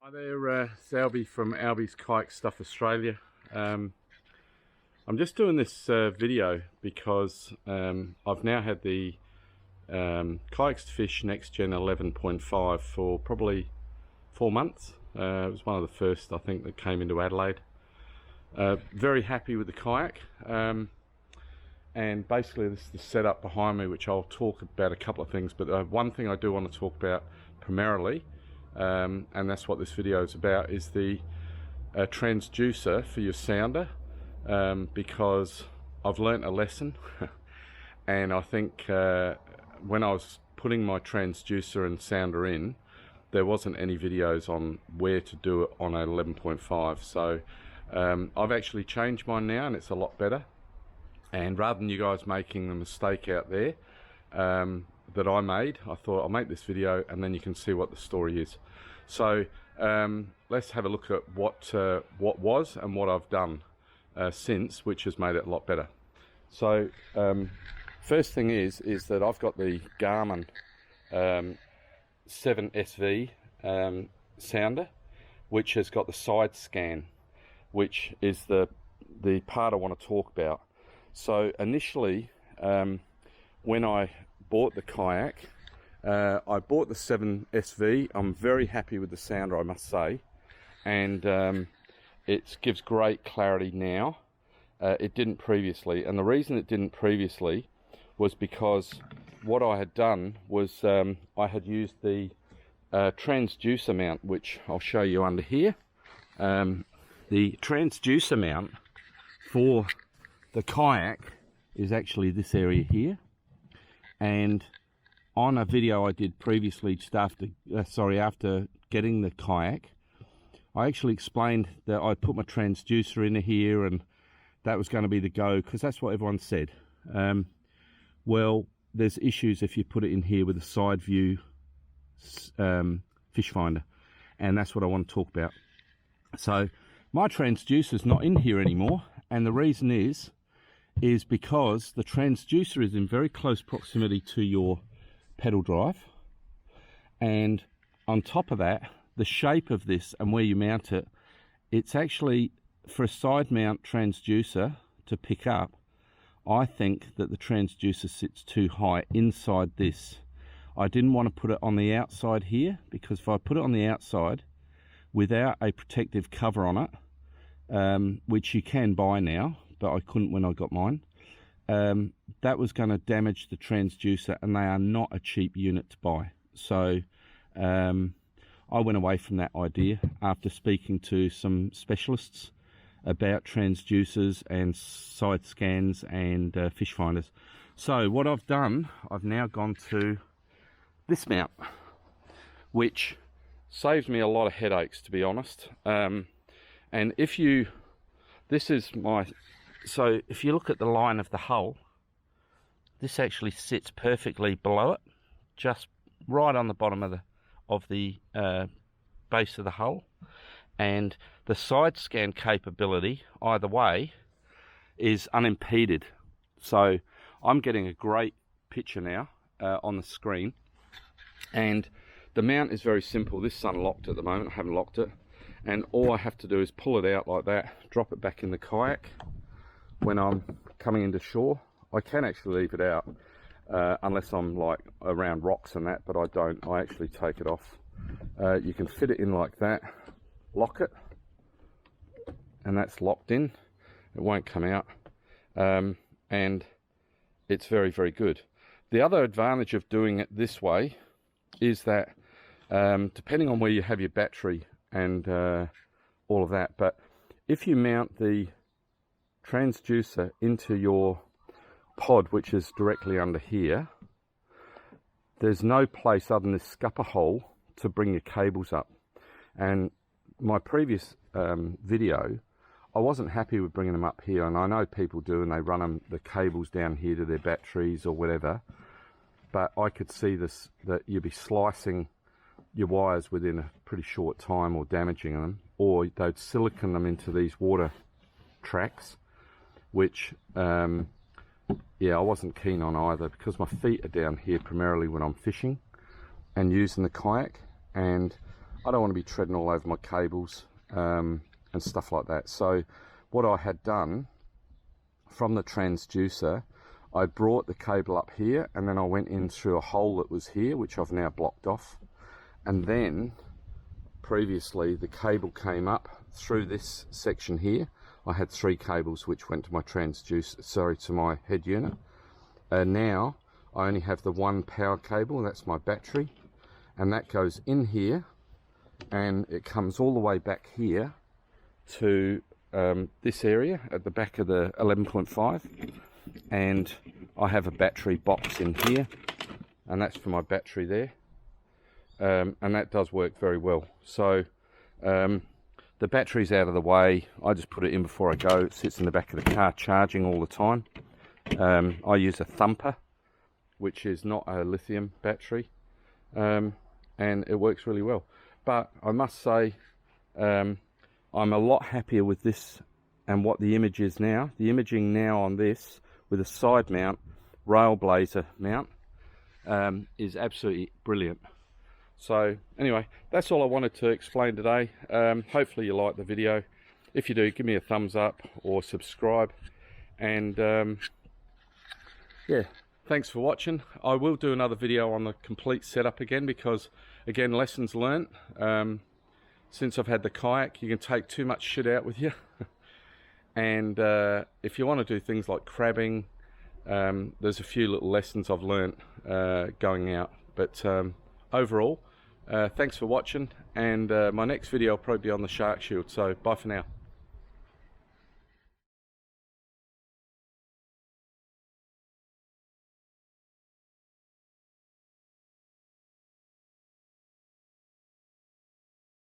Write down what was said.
Hi there, it's Albie from Albie's Kayak Stuff Australia. I'm just doing this video because I've now had the Kayaks Fish Nexgen 11.5 for probably 4 months. It was one of the first, I think, that came into Adelaide. Very happy with the kayak, and basically this is the setup behind me, which I'll talk about a couple of things, but one thing I do want to talk about primarily, and that's what this video is about, is the transducer for your sounder, because I've learnt a lesson and I think when I was putting my transducer and sounder in, there wasn't any videos on where to do it on an 11.5, so I've actually changed mine now and it's a lot better. And rather than you guys making the mistake out there that I made, I thought I'll make this video and then you can see what the story is. So let's have a look at what was and what I've done since, which has made it a lot better. So first thing is that I've got the Garmin 7SV sounder, which has got the side scan, which is the part I want to talk about. So initially, when I bought the kayak, I bought the 7SV. I'm very happy with the sounder, I must say, and it gives great clarity now. It didn't previously, and the reason it didn't previously was because what I had done was I had used the transducer mount, which I'll show you under here. The transducer mount for the kayak is actually this area here, and on a video I did previously, just after getting the kayak, I actually explained that I put my transducer in here and that was going to be the go, because that's what everyone said. Well, there's issues if you put it in here with a side view fish finder, and that's what I want to talk about. So my transducer's not in here anymore, and the reason is because the transducer is in very close proximity to your pedal drive, and on top of that, the shape of this and where you mount it, it's actually, for a side mount transducer to pick up, I think that the transducer sits too high inside this. I didn't want to put it on the outside here, because if I put it on the outside without a protective cover on it, which you can buy now, but I couldn't when I got mine, that was going to damage the transducer, and they are not a cheap unit to buy. So I went away from that idea after speaking to some specialists about transducers and side scans and fish finders. So what I've done, I've now gone to this mount, which saves me a lot of headaches, to be honest. And if you, this is my, so if you look at the line of the hull, this actually sits perfectly below it, just right on the bottom of the base of the hull, and the side scan capability either way is unimpeded. So I'm getting a great picture now on the screen, and the mount is very simple. This is unlocked at the moment, I haven't locked it, and all I have to do is pull it out like that, drop it back in the kayak when I'm coming into shore. I can actually leave it out unless I'm like around rocks and that, but I don't. I actually take it off. You can fit it in like that, lock it, and that's locked in. It won't come out, and it's very, very good. The other advantage of doing it this way is that depending on where you have your battery and all of that, but if you mount the transducer into your pod, which is directly under here, there's no place other than this scupper hole to bring your cables up. And my previous video, I wasn't happy with bringing them up here, and I know people do, and they run the cables down here to their batteries or whatever, but I could see this, that you'd be slicing your wires within a pretty short time or damaging them, or they'd silicone them into these water tracks, which yeah, I wasn't keen on either, because my feet are down here primarily when I'm fishing and using the kayak, and I don't want to be treading all over my cables and stuff like that. So what I had done from the transducer, I brought the cable up here, and then I went in through a hole that was here, which I've now blocked off. And then previously the cable came up through this section here. I had 3 cables which went to my transducer, sorry, to my head unit. Now I only have the 1 power cable, and that's my battery, and that goes in here, and it comes all the way back here to this area at the back of the 11.5, and I have a battery box in here, and that's for my battery there, and that does work very well. So the battery's out of the way. I just put it in before I go. It sits in the back of the car charging all the time. I use a Thumper, which is not a lithium battery, and it works really well. But I must say, I'm a lot happier with this and what the image is now. The imaging now on this with a side mount, Railblazer mount, is absolutely brilliant. So anyway, that's all I wanted to explain today. Hopefully you like the video. If you do, give me a thumbs up or subscribe. And yeah, thanks for watching. I will do another video on the complete setup again, because again, lessons learnt. Since I've had the kayak, you can take too much shit out with you. And if you want to do things like crabbing, there's a few little lessons I've learnt going out. But overall, thanks for watching, and my next video will probably be on the shark shield. So bye for now.